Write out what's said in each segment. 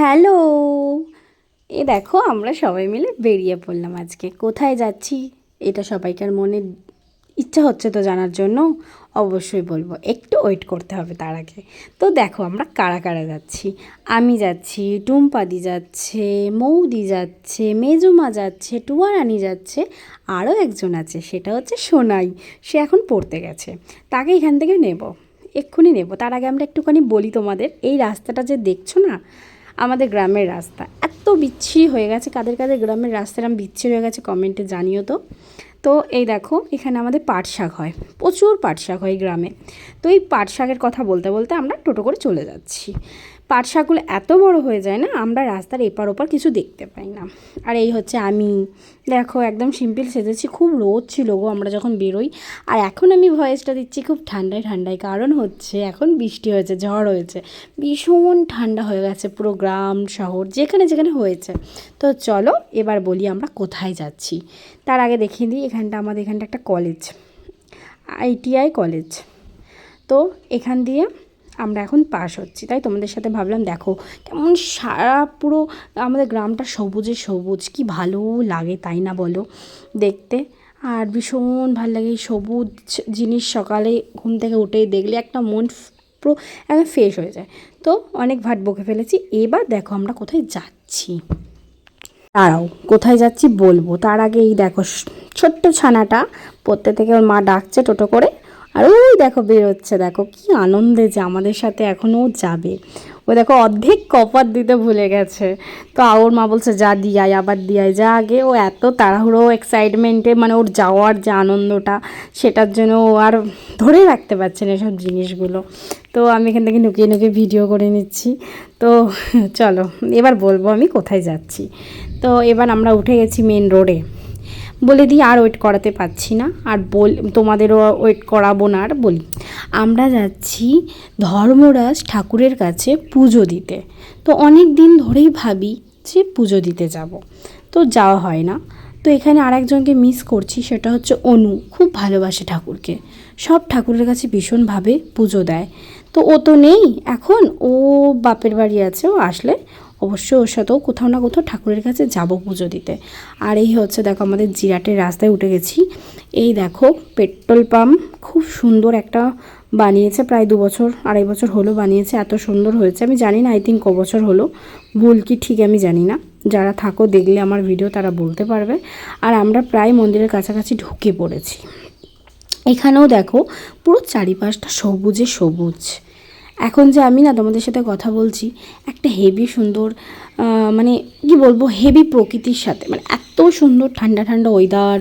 Hello, এ দেখো আমরা সবাই মিলে বেরিয়ে পড়লাম আজকে। কোথায় যাচ্ছি এটা সবাইকার মনে ইচ্ছা হচ্ছে তো জানার জন্য। অবশ্যই বলবো, একটু ওয়েট করতে হবে তার আগে। তো দেখো আমরা কারা কারা যাচ্ছি। আমি যাচ্ছি, টুম্পাদি যাচ্ছে, মৌদি যাচ্ছে, মেজুমা যাচ্ছে, টুয়ারানি যাচ্ছে, আরও একজন আছে, সেটা হচ্ছে সোনাই। সে এখন পড়তে গেছে, তাকে এখান থেকে নেব, এক্ষুনি নেব। তার আগে আমরা একটুখানি বলি তোমাদের, এই রাস্তাটা যে দেখছো না, আমাদের গ্রামের রাস্তা এত বিচ্ছিরি হয়ে গেছে। কাদের কাদের গ্রামের রাস্তা এরকম বিচ্ছিরি হয়ে গেছে কমেন্টে জানিও তো। তো এই দেখো এখানে আমাদের পাট শাক হয়, প্রচুর পাট শাক হয় গ্রামে। তো এই পাট শাকের কথা বলতে বলতে আমরা টোটো করে চলে যাচ্ছি। পাট শাকগুলো এত বড় হয়ে যায় না, আমরা রাস্তার এপার ওপার কিছু দেখতে পাই না। আর এই হচ্ছে আমি, দেখো একদম সিম্পল সেজেছি। খুব রোদ ছিল গো আমরা যখন বেরোই। আর এখন আমি ভয়েসটা দিচ্ছি খুব ঠান্ডায় ঠান্ডায়, কারণ হচ্ছে এখন বৃষ্টি হয়েছে, ঝড় হয়েছে, ভীষণ ঠান্ডা হয়ে গেছে পুরো গ্রাম শহর যেখানে যেখানে হয়েছে। তো চলো এবার বলি আমরা কোথায় যাচ্ছি। তার আগে দেখিয়ে দিই, আমাদের এখানটা একটা কলেজ, ITI কলেজ। তো এখান দিয়ে আমরা এখন পাস হচ্ছি, তাই তোমাদের সাথে ভাবলাম দেখো কেমন সারা পুরো আমাদের গ্রামটা সবুজে সবুজ, কি ভালো লাগে তাই না বলো দেখতে। আর ভীষণ ভালো লাগে এই সবুজ জিনিস, সকালে ঘুম থেকে উঠেই দেখলে একটা মন পুরো একদম ফ্রেশ হয়ে যায়। তো অনেক ভাট বকে ফেলেছি, এবার দেখো আমরা কোথায় যাচ্ছি। দাঁড়াও, কোথায় যাচ্ছি বলবো, তার আগে এই দেখো ছোট্ট ছানাটা পড়তে থেকে ওর মা ডাকছে টোটো করে, আর ওই দেখো বেরোচ্ছে, দেখো কি আনন্দে যে আমাদের সাথে এখনও যাবে। ও দেখো অর্ধেক কপার দিতে ভুলে গেছে। তো ওর মা বলছে যা দিয়াই, আবার দিয়াই যা আগে। ও এত তাড়াহুড়ো এক্সাইটমেন্টে, মানে ওর যাওয়ার যে আনন্দটা সেটার জন্য ও আর ধরে রাখতে পারছে না এসব জিনিসগুলো। তো আমি এখান থেকে লুকিয়ে লুকিয়ে ভিডিও করে নিচ্ছি। তো চলো এবার বলবো আমি কোথায় যাচ্ছি। তো এবার আমরা উঠে গেছি মেন রোডে। বলে দিই আর ওয়েট করাতে পারছি না, আর তোমাদেরও ওয়েট করাবো না। আর বলি আমরা যাচ্ছি ধর্মরাজ ঠাকুরের কাছে পুজো দিতে। তো অনেক দিন ধরেই ভাবি যে পুজো দিতে যাব, তো যাওয়া হয় না। তো এখানে আর একজনকে মিস করছি, সেটা হচ্ছে অনু। খুব ভালোবাসে ঠাকুরকে, সব ঠাকুরের কাছে ভীষণভাবে পুজো দেয়। তো ও তো নেই এখন, ও বাপের বাড়ি আছে, ও আসলে অবশ্যই ওর সাথেও কোথাও না কোথাও ঠাকুরের কাছে যাব পুজো দিতে। আর এই হচ্ছে দেখো আমাদের জিরাটের রাস্তায় উঠে গেছি। এই দেখো পেট্রোল পাম্প, খুব সুন্দর একটা বানিয়েছে, প্রায় 2-2.5 বছর হলো বানিয়েছে। এত সুন্দর হয়েছে, আমি জানি না আই থিঙ্ক ক বছর হলো, ভুল কি ঠিক আমি জানি না। যারা থাকো দেখলে আমার ভিডিও তারা বলতে পারবে। আর আমরা প্রায় মন্দিরের কাছাকাছি ঢুকে পড়েছি। এখানেও দেখো পুরো চারিপাশটা সবুজে সবুজ। এখন যে আমি না তোমাদের সাথে কথা বলছি, একটা হেভি সুন্দর, মানে কি বলবো, হেভি প্রকৃতির সাথে, মানে এত সুন্দর ঠান্ডা ঠান্ডা ওয়েদার।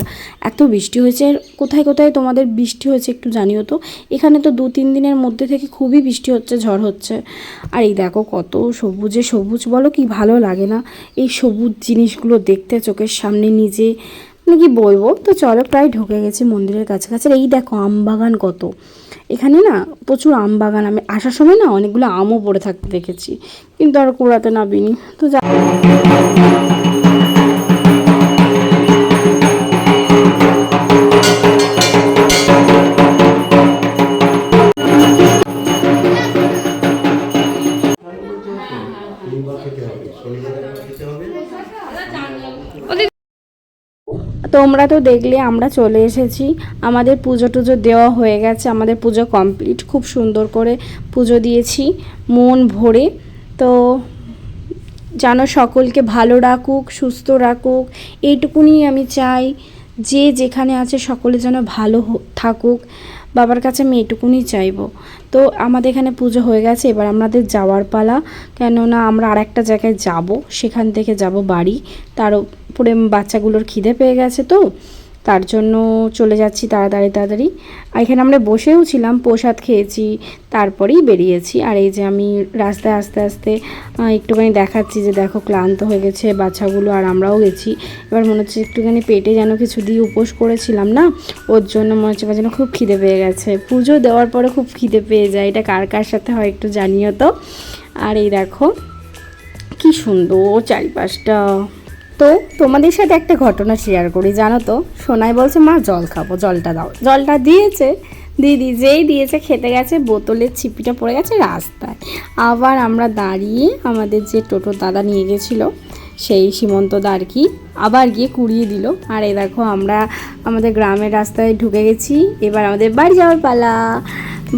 এত বৃষ্টি হয়েছে, কোথায় কোথায় তোমাদের বৃষ্টি হয়েছে একটু জানিও তো। এখানে তো 2-3 দিনের মধ্যে থেকে খুবই বৃষ্টি হচ্ছে, ঝড় হচ্ছে। আর এই দেখো কত সবুজে সবুজ, বলো কি ভালো লাগে না এই সবুজ জিনিসগুলো দেখতে চোখের সামনে নিজে, মানে কি বলবো। তো চলো প্রায় ঢুকে গেছি মন্দিরের কাছাকাছি। এই দেখো আম বাগান কত, এখানে না প্রচুর আম বাগান। আমি আসার সময় না অনেকগুলো আমও পড়ে থাকতে দেখেছি, কিন্তু আর কুড়াতে নাবিনি। তো তোমরা তো দেখলে আমরা চলে এসেছি, আমাদের পুজো টুজো দেওয়া হয়ে গেছে, আমাদের পুজো কমপ্লিট। খুব সুন্দর করে পুজো দিয়েছি মন ভরে। তো যেন সকলকে ভালো রাখুক, সুস্থ রাখুক, এইটুকুনি আমি চাই। যে যেখানে আছে সকলে যেন ভালো থাকুক, বাবার কাছে আমি এটুকুনি চাইবো। তো আমাদের এখানে পুজো হয়ে গেছে, এবার আমাদের যাওয়ার পালা। কেননা আমরা আর একটা জায়গায় যাব, সেখান থেকে যাব বাড়ি। তার উপরে বাচ্চাগুলোর খিদে পেয়ে গেছে, তো তার জন্য চলে যাচ্ছি তাড়াতাড়ি তাড়াতাড়ি। আর এখানে আমরা বসেও ছিলাম, প্রসাদ খেয়েছি, তারপরেই বেরিয়েছি। আর এই যে আমি রাস্তায় আস্তে আস্তে একটুখানি দেখাচ্ছি যে দেখো ক্লান্ত হয়ে গেছে বাচ্চাগুলো, আর আমরাও গেছি। এবার মনে হচ্ছে একটুখানি পেটে যেন কিছু দিয়ে উপোস করেছিলাম না, ওর জন্য মনে হচ্ছে যেন খুব খিদে পেয়ে গেছে। পুজো দেওয়ার পরে খুব খিদে পেয়ে যায়, এটা কার কার সাথে হয় একটু জানিও তো। আর এই দেখো কি সুন্দর চারিপাশটা। তো তোমাদের সাথে একটা ঘটনা শেয়ার করি, জানো তো, সোনাই বলছে মা জল খাবো, জলটা দাও। জলটা দিয়েছে, দিদি যেই দিয়েছে খেতে গেছে, বোতলের ছিপিটা পড়ে গেছে রাস্তায়। আবার আমরা দাঁড়িয়ে আমাদের যে টোটো দাদা নিয়ে গেছিলো সেই সীমন্ত দা আর কি আবার গিয়ে কুড়িয়ে দিল। আর এই দেখো আমরা আমাদের গ্রামের রাস্তায় ঢুকে গেছি। এবার আমাদের বাড়ি যাওয়ার পালা।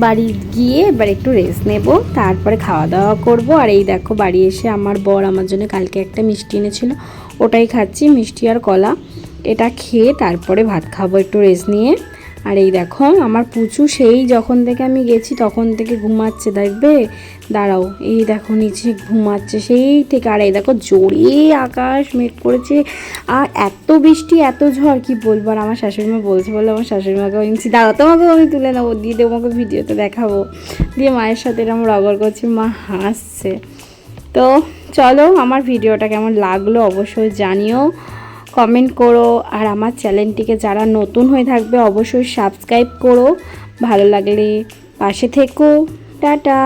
বাড়ি গিয়ে এবার একটু রেস্ট নেব, তারপরে খাওয়া দাওয়া করব। আর এই দেখো বাড়ি এসে আমার বর আমার জন্য কালকে একটা মিষ্টি এনেছিল, ওটাই খাচ্ছি, মিষ্টি আর কলা। এটা খেয়ে তারপরে ভাত খাবো একটু রেস্ট নিয়ে। আর এই দেখো আমার পুচু সেই যখন থেকে আমি গেছি তখন থেকে ঘুমাচ্ছে, দেখবে দাঁড়াও, এই দেখো নিচে ঘুমাচ্ছে সেই থেকে। আর এই দেখো জোরে আকাশ মেঘ করেছে, আর এত বৃষ্টি এত ঝড় কি বলবো। আর আমার শাশুড়িমা বলছে, বলে আমার শাশুড়িমাকে আমি দাঁড়াও তোমাকেও আমি তুলে নেবো, দিয়ে তোমাকে ভিডিওতে দেখাবো। দিয়ে মায়ের সাথে এরকম রগড় করছি, মা হাসছে। তো চলো, আমার ভিডিওটা কেমন লাগলো অবশ্যই জানিও, কমেন্ট করো। আর আমার চ্যানেলটিকে যারা নতুন হয়ে থাকবে অবশ্যই সাবস্ক্রাইব করো, ভালো লাগলে পাশে থেকো। টাটা।